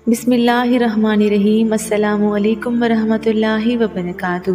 بسم اللہ الرحمن الرحیم۔ السلام علیکم ورحمۃ اللہ وبرکاتہ۔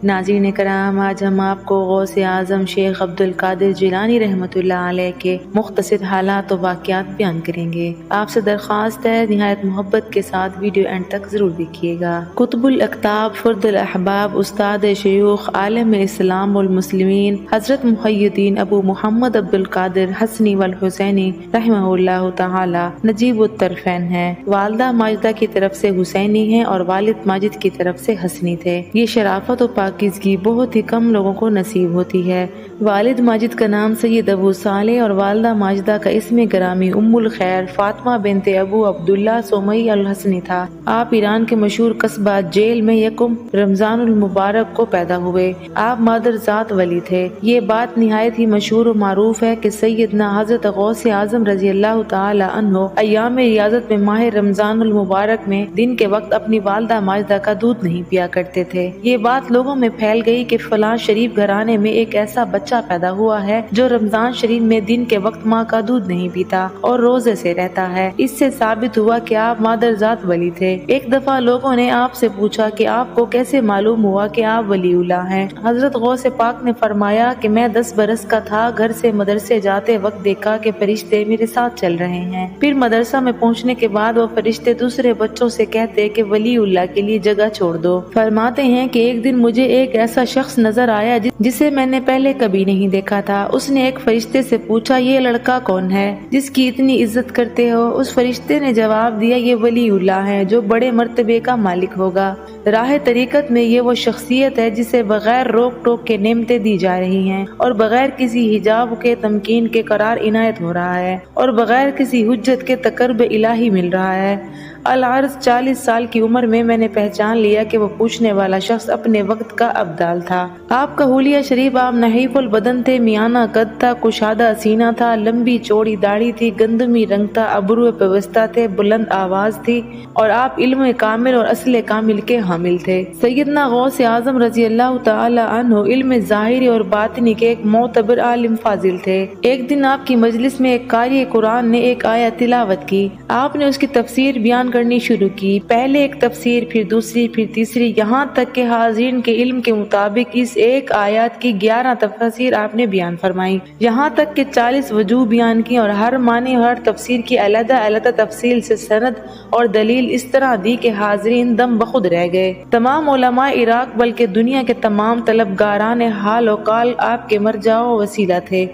ناظرین کرام، آج ہم آپ کو غوث اعظم شیخ عبد القادر جیلانی رحمۃ اللہ علیہ کے مختصر حالات و واقعات بیان کریں گے۔ آپ سے درخواست ہے نہایت محبت کے ساتھ ویڈیو اینڈ تک ضرور دیکھیے گا۔ قطب الاقطاب، فرد الاحباب، استاد شیوخ، عالم اسلام والمسلمین، حضرت محی الدین ابو محمد عبد القادر حسنی والحسینی رحمہ اللہ تعالی نجیب الطرفین ہیں۔ والدہ ماجدہ کی طرف سے حسینی ہیں اور والد ماجد کی طرف سے حسنی تھے۔ یہ شرافت و پاکیزگی بہت ہی کم لوگوں کو نصیب ہوتی ہے۔ والد ماجد کا نام سید ابو صالح اور والدہ ماجدہ کا اسم گرامی ام الخیر فاطمہ بنت ابو عبداللہ سومئی الحسنی تھا۔ آپ ایران کے مشہور قصبہ جیل میں یکم رمضان المبارک کو پیدا ہوئے۔ آپ مادر ذات ولی تھے۔ یہ بات نہایت ہی مشہور و معروف ہے کہ سیدنا حضرت غوث اعظم رضی اللہ تعالی عنہ ایام ریاضت میں ماہ رمضان المبارک میں دن کے وقت اپنی والدہ ماجدہ کا دودھ نہیں پیا کرتے تھے۔ یہ بات لوگوں میں پھیل گئی کہ فلاں شریف گھرانے میں ایک ایسا بچہ پیدا ہوا ہے جو رمضان شریف میں دن کے وقت ماں کا دودھ نہیں پیتا اور روزے سے رہتا ہے۔ اس سے ثابت ہوا کہ آپ مادر ذات ولی تھے۔ ایک دفعہ لوگوں نے آپ سے پوچھا کہ آپ کو کیسے معلوم ہوا کہ آپ ولی اللہ ہیں؟ حضرت غوث پاک نے فرمایا کہ میں 10 برس کا تھا، گھر سے مدرسے جاتے وقت دیکھا کہ فرشتے میرے ساتھ چل رہے ہیں۔ پھر مدرسہ میں پہنچنے کے بعد وہ فرشتے دوسرے بچوں سے کہتے کہ ولی اللہ کے لیے جگہ چھوڑ دو۔ فرماتے ہیں کہ ایک دن مجھے ایک ایسا شخص نظر آیا جسے میں نے پہلے کبھی نہیں دیکھا تھا۔ اس نے ایک فرشتے سے پوچھا یہ لڑکا کون ہے جس کی اتنی عزت کرتے ہو؟ اس فرشتے نے جواب دیا یہ ولی اللہ ہے جو بڑے مرتبے کا مالک ہوگا۔ راہ طریقت میں یہ وہ شخصیت ہے جسے بغیر روک ٹوک کے نعمتیں دی جا رہی ہیں اور بغیر کسی حجاب کے تمکین کے قرار عنایت ہو رہا ہے اور بغیر کسی حجت کے تقرب الہی مل رہا ہے۔ العرض 40 سال کی عمر میں نے پہچان لیا کہ وہ پوچھنے والا شخص اپنے وقت کا ابدال تھا۔ آپ کا حلیہ شریف، آپ نحیف البدن تھے، میانہ قد تھا، کشادہ سینہ تھا، لمبی چوڑی داڑھی تھی، گندمی رنگ تھا، ابرو پیوستہ تھے، بلند آواز تھی اور آپ علم کامل اور اصل کامل کے حامل تھے۔ سیدنا غوث اعظم رضی اللہ تعالی عنہ علم ظاہری اور باطنی کے ایک معتبر عالم فاضل تھے۔ ایک دن آپ کی مجلس میں ایک قاری قرآن نے ایک آیت تلاوت کی۔ آپ نے اس کی تفسیر بیان کرنی شروع کی، پہلے ایک تفسیر، پھر دوسری، پھر تیسری، یہاں تک کہ حاضرین کے علم کے مطابق اس ایک آیات کی 11 تفسیر آپ نے بیان فرمائی، یہاں تک کہ 40 وجوہ بیان کی اور ہر معنی اور ہر تفسیر کی علیحدہ علیحدہ تفصیل سے سند اور دلیل اس طرح دی کہ حاضرین دم بخود رہ گئے۔ تمام علماء عراق بلکہ دنیا کے تمام طلبگاران حال و قال آپ کے مرجع و وسیلہ تھے۔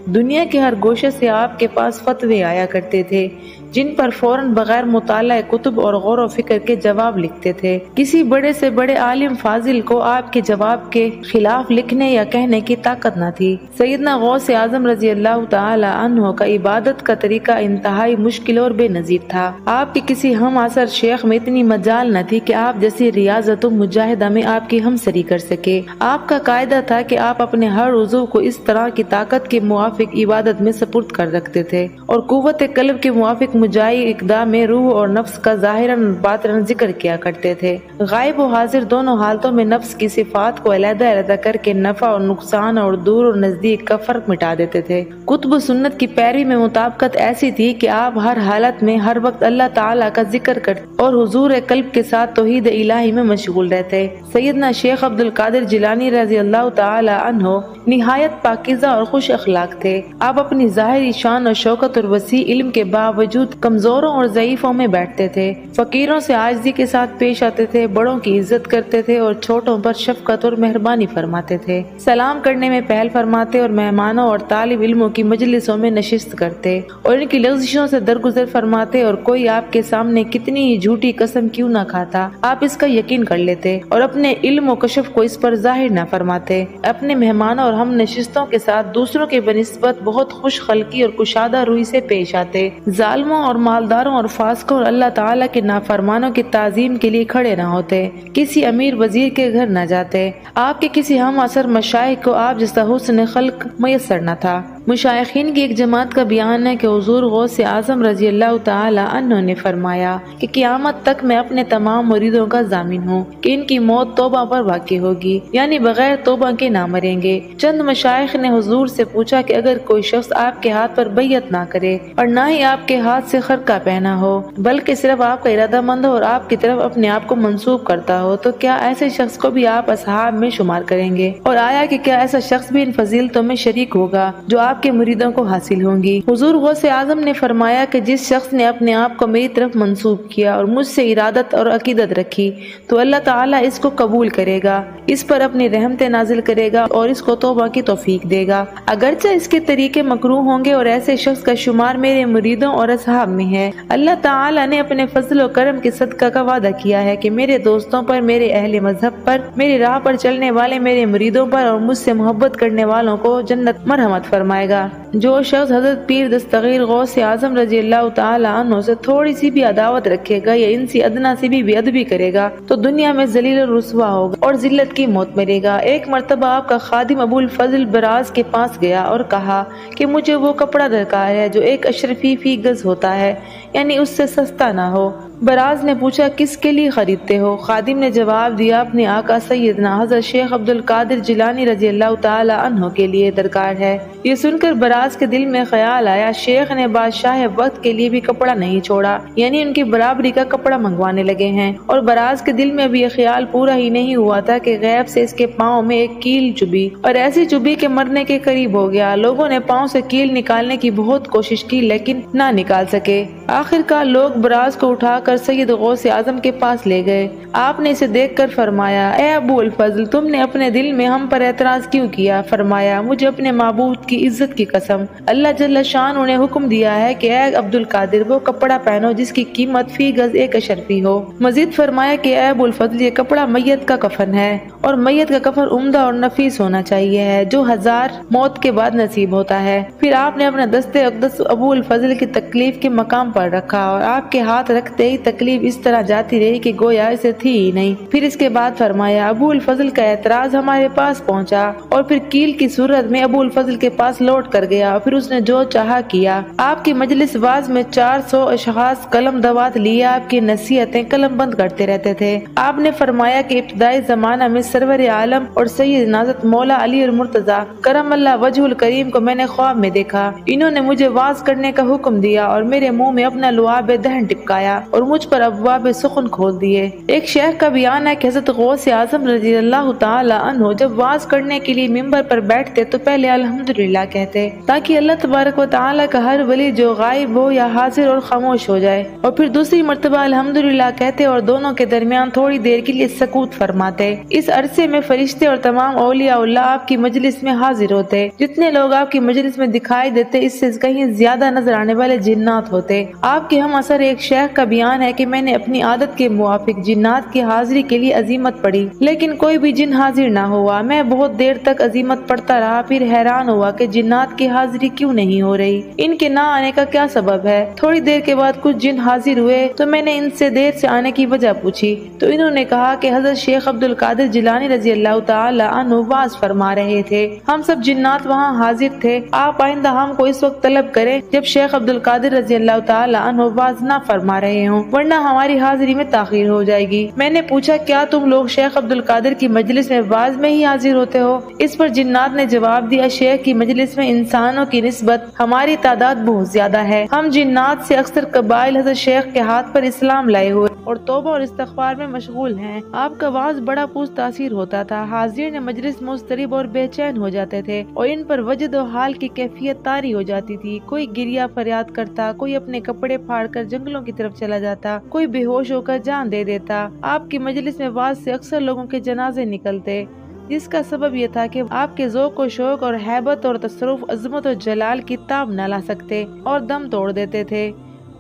دنیا کے ہر گوشے سے آپ کے پاس فتوے آیا کرتے تھے جن پر فوراً بغیر مطالعہ کتب اور غور و فکر کے جواب لکھتے تھے۔ کسی بڑے سے بڑے عالم فاضل کو آپ کے جواب کے خلاف لکھنے یا کہنے کی طاقت نہ تھی۔ سیدنا غوث اعظم رضی اللہ تعالی عنہ کا عبادت کا طریقہ انتہائی مشکل اور بے نظیر تھا۔ آپ کے کسی ہم عصر شیخ میں اتنی مجال نہ تھی کہ آپ جیسی ریاضت و مجاہدہ میں آپ کی ہمسری کر سکے۔ آپ کا قاعدہ تھا کہ آپ اپنے ہر عضو کو اس طرح کی طاقت کے موافق عبادت میں سپرد کر رکھتے تھے اور قوت قلب کے موافق مجائی اقدام میں روح اور نفس کا ظاہراً باطناً ذکر کیا کرتے تھے۔ غائب و حاضر دونوں حالتوں میں نفس کی صفات کو علیحدہ علیحدہ کر کے نفع اور نقصان اور دور اور نزدیک کا فرق مٹا دیتے تھے۔ قطب سنت کی پیروی میں مطابقت ایسی تھی کہ آپ ہر حالت میں ہر وقت اللہ تعالیٰ کا ذکر کرتے اور حضور قلب کے ساتھ توحید الہی میں مشغول رہتے۔ سیدنا شیخ عبد القادر جیلانی رضی اللہ تعالی عنہ نہایت پاکیزہ اور خوش اخلاق تھے۔ آپ اپنی ظاہری شان اور شوکت اور وسیع علم کے باوجود کمزوروں اور ضعیفوں میں بیٹھتے تھے، فقیروں سے عاجزی کے ساتھ پیش آتے تھے، بڑوں کی عزت کرتے تھے اور چھوٹوں پر شفقت اور مہربانی فرماتے تھے۔ سلام کرنے میں پہل فرماتے اور مہمانوں اور طالب علموں کی مجلسوں میں نشست کرتے اور ان کی لغزشوں سے درگزر فرماتے، اور کوئی آپ کے سامنے کتنی ہی جھوٹی قسم کیوں نہ کھاتا آپ اس کا یقین کر لیتے اور اپنے علم و کشف کو اس پر ظاہر نہ فرماتے۔ اپنے مہمانوں اور ہم نشستوں کے ساتھ دوسروں کے بنسبت بہت خوش خلقی اور کشادہ روی سے پیش آتے، ظالموں اور مالداروں اور فاسقوں اور اللہ تعالیٰ کے نافرمانوں کی تعظیم کے لیے کھڑے نہ ہوتے، کسی امیر وزیر کے گھر نہ جاتے۔ آپ کے کسی ہم عصر مشائخ کو آپ جیسا حسن خلق میسر نہ تھا۔ مشائخین کی ایک جماعت کا بیان ہے کہ حضور غوث اعظم رضی اللہ تعالی عنہ نے فرمایا کہ قیامت تک میں اپنے تمام مریدوں کا ضامن ہوں کہ ان کی موت توبہ پر واقع ہوگی، یعنی بغیر توبہ کے نہ مریں گے۔ چند مشائخ نے حضور سے پوچھا کہ اگر کوئی شخص آپ کے ہاتھ پر بیعت نہ کرے اور نہ ہی آپ کے ہاتھ سے خرقہ پہنا ہو بلکہ صرف آپ کا ارادہ مند ہو اور آپ کی طرف اپنے آپ کو منسوب کرتا ہو تو کیا ایسے شخص کو بھی آپ اصحاب میں شمار کریں گے؟ اور آیا کہ کیا ایسا شخص بھی ان فضیلتوں میں شریک ہوگا جو آپ کے مریدوں کو حاصل ہوں گی؟ حضور غوث اعظم نے فرمایا کہ جس شخص نے اپنے آپ کو میری طرف منسوب کیا اور مجھ سے ارادت اور عقیدت رکھی تو اللہ تعالیٰ اس کو قبول کرے گا، اس پر اپنی رحمتیں نازل کرے گا اور اس کو توبہ کی توفیق دے گا، اگرچہ اس کے طریقے مکروہ ہوں گے، اور ایسے شخص کا شمار میرے مریدوں اور اصحاب میں ہے۔ اللہ تعالیٰ نے اپنے فضل و کرم کے صدقہ کا وعدہ کیا ہے کہ میرے دوستوں پر، میرے اہل مذہب پر، میری راہ پر چلنے والے میرے مریدوں پر اور مجھ سے محبت کرنے والوں کو جنت مرحمت فرمائے گا۔ جو شخص حضرت پیر دستگیر غوث اعظم رضی اللہ تعالی عنہ سے تھوڑی سی بھی عداوت رکھے گا یا ان سے ادنا سی بھی بے ادبی کرے گا تو دنیا میں ذلیل اور رسوا ہوگا اور ذلت کی موت مرے گا۔ ایک مرتبہ آپ کا خادم ابو الفضل براز کے پاس گیا اور کہا کہ مجھے وہ کپڑا درکار ہے جو 1 اشرفی فی گز ہوتا ہے، یعنی اس سے سستا نہ ہو۔ براز نے پوچھا کس کے لیے خریدتے ہو؟ خادم نے جواب دیا اپنے آقا سیدنا حضرت شیخ عبد القادر جیلانی رضی اللہ تعالی عنہ کے لیے درکار ہے۔ یہ سن کر براز کے دل میں خیال آیا شیخ نے بادشاہ وقت کے لیے بھی کپڑا نہیں چھوڑا، یعنی ان کی برابری کا کپڑا منگوانے لگے ہیں۔ اور براز کے دل میں بھی یہ خیال پورا ہی نہیں ہوا تھا کہ غیب سے اس کے پاؤں میں ایک کیل چبھی اور ایسی چبھی کہ مرنے کے قریب ہو گیا۔ لوگوں نے پاؤں سے کیل نکالنے کی بہت کوشش کی لیکن نہ نکال سکے۔ آخر کار لوگ براز کو اٹھا کر سید غوث اعظم کے پاس لے گئے۔ آپ نے اسے دیکھ کر فرمایا اے ابو الفضل تم نے اپنے دل میں ہم پر اعتراض کیوں کیا؟ فرمایا مجھے اپنے معبود کی عزت کی قسم اللہ جل شانہ نے حکم دیا ہے کہ اے عبد القادر وہ کپڑا پہنو جس کی قیمت فی گز 1 اشرفی ہو۔ مزید فرمایا کہ اے ابو الفضل یہ کپڑا میت کا کفن ہے اور میت کا کفن عمدہ اور نفیس ہونا چاہیے ہے جو 1000 موت کے بعد نصیب ہوتا ہے۔ پھر آپ نے اپنا دست اقدس ابو الفضل کی تکلیف کے مقام پر رکھا اور آپ کے ہاتھ رکھتے ہی تکلیف اس طرح جاتی رہی کہ گویا اسے تھی ہی نہیں۔ پھر اس کے بعد فرمایا ابو الفضل کا اعتراض ہمارے پاس پہنچا اور پھر کیل کی صورت میں ابو الفضل کے پاس لوٹ کر گیا اور پھر اس نے جو چاہا کیا۔ آپ کی مجلس واز میں 400 اشخاص قلم دوات لیے آپ کی نصیحتیں قلم بند کرتے رہتے تھے۔ آپ نے فرمایا کہ ابتدائی زمانہ میں سرور عالم اور سید نازت مولا علی المرتضیٰ کرم اللہ وجہ الکریم کو میں نے خواب میں دیکھا۔ انہوں نے مجھے واز کرنے کا حکم دیا اور میرے منہ میں اپنا لعاب دہن ٹپکایا اور مجھ پر ابواب سخن کھول دیے۔ ایک شیخ کا بیان ہے کہ حضرت غوث اعظم رضی اللہ تعالی عنہ جب واز کرنے کے لیے ممبر پر بیٹھتے تو پہلے الحمدللہ کہتے تاکہ اللہ تبارک و تعالی کا ہر ولی جو غائب ہو یا حاضر اور خاموش ہو جائے، اور پھر دوسری مرتبہ الحمدللہ کہتے اور دونوں کے درمیان تھوڑی دیر کے لیے سکوت فرماتے۔ اس عرصے میں فرشتے اور تمام اولیاء اللہ آپ کی مجلس میں حاضر ہوتے۔ جتنے لوگ آپ کی مجلس میں دکھائی دیتے اس سے کہیں زیادہ نظر آنے والے جنات ہوتے۔ آپ کے ہم اثر ایک شیخ کا بیان ہے کہ میں نے اپنی عادت کے موافق جنات کی حاضری کے لیے عزیمت پڑھی لیکن کوئی بھی جن حاضر نہ ہوا۔ میں بہت دیر تک عزیمت پڑھتا رہا، پھر حیران ہوا کہ جنات کی حاضری کیوں نہیں ہو رہی، ان کے نہ آنے کا کیا سبب ہے۔ تھوڑی دیر کے بعد کچھ جن حاضر ہوئے تو میں نے ان سے دیر سے آنے کی وجہ پوچھی تو انہوں نے کہا کہ حضرت شیخ عبد القادر جیلانی رضی اللہ تعالی عنہ واز فرما رہے تھے، ہم سب جنات وہاں حاضر تھے، آپ آئندہ ہم کو اس وقت طلب کریں جب شیخ عبد القادر رضی اللہ تعالی عنہ واز نہ فرما رہے ہوں ورنہ ہماری حاضری میں تاخیر ہو جائے گی۔ میں نے پوچھا کیا تم لوگ شیخ عبد القادر کی مجلس میں واز میں ہی حاضر ہوتے ہو؟ اس پر جنات نے جواب دیا شیخ کی مجلس میں انسانوں کی نسبت ہماری تعداد بہت زیادہ ہے، ہم جنات سے اکثر قبائل حضرت شیخ کے ہاتھ پر اسلام لائے ہوئے اور توبہ اور استغفار میں مشغول ہیں۔ آپ کا واز بڑا پوز تاثیر ہوتا تھا، حاضرین مجلس مضطرب اور بے چین ہو جاتے تھے اور ان پر وجد و حال کی کیفیت طاری ہو جاتی تھی۔ کوئی گریہ فریاد کرتا، کوئی اپنے کپڑے پھاڑ کر جنگلوں کی طرف چلا جاتا، کوئی بے ہوش ہو کر جان دے دیتا۔ آپ کی مجلس میں واز سے اکثر لوگوں کے جنازے نکلتے جس کا سبب یہ تھا کہ آپ کے ذوق و شوق اور ہیبت اور تصرف عظمت و جلال کی تاب نہ لا سکتے اور دم توڑ دیتے تھے۔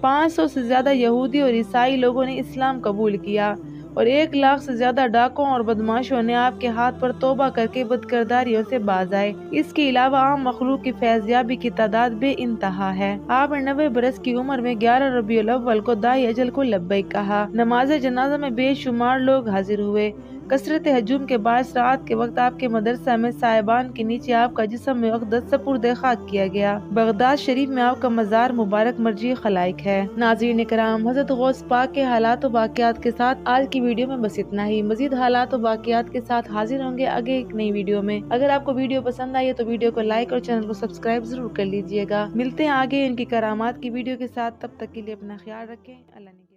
500 سے زیادہ یہودی اور عیسائی لوگوں نے اسلام قبول کیا اور 1 لاکھ سے زیادہ ڈاکوں اور بدماشوں نے آپ کے ہاتھ پر توبہ کر کے بدکرداریوں سے باز آئے۔ اس کے علاوہ عام مخلوق کی فیضیابی کی تعداد بے انتہا ہے۔ آپ نے 90 برس کی عمر میں 11 ربیع الاول کو دائی اجل کو لبیک کہا۔ نماز جنازہ میں بے شمار لوگ حاضر ہوئے۔ کثرت ہجوم کے باعث رات کے وقت آپ کے مدرسہ میں صاحبان کے نیچے آپ کا جسم مقدس سپرد خاک کیا گیا۔ بغداد شریف میں آپ کا مزار مبارک مرجع خلائق ہے۔ ناظرین کرام، حضرت غوث پاک کے حالات و واقعات کے ساتھ آج کی ویڈیو میں بس اتنا ہی۔ مزید حالات و واقعات کے ساتھ حاضر ہوں گے آگے ایک نئی ویڈیو میں۔ اگر آپ کو ویڈیو پسند آئی ہے تو ویڈیو کو لائک اور چینل کو سبسکرائب ضرور کر لیجئے گا۔ ملتے ہیں آگے ان کی کرامات کی ویڈیو کے ساتھ، تب تک کے لیے اپنا خیال رکھیں۔ اللہ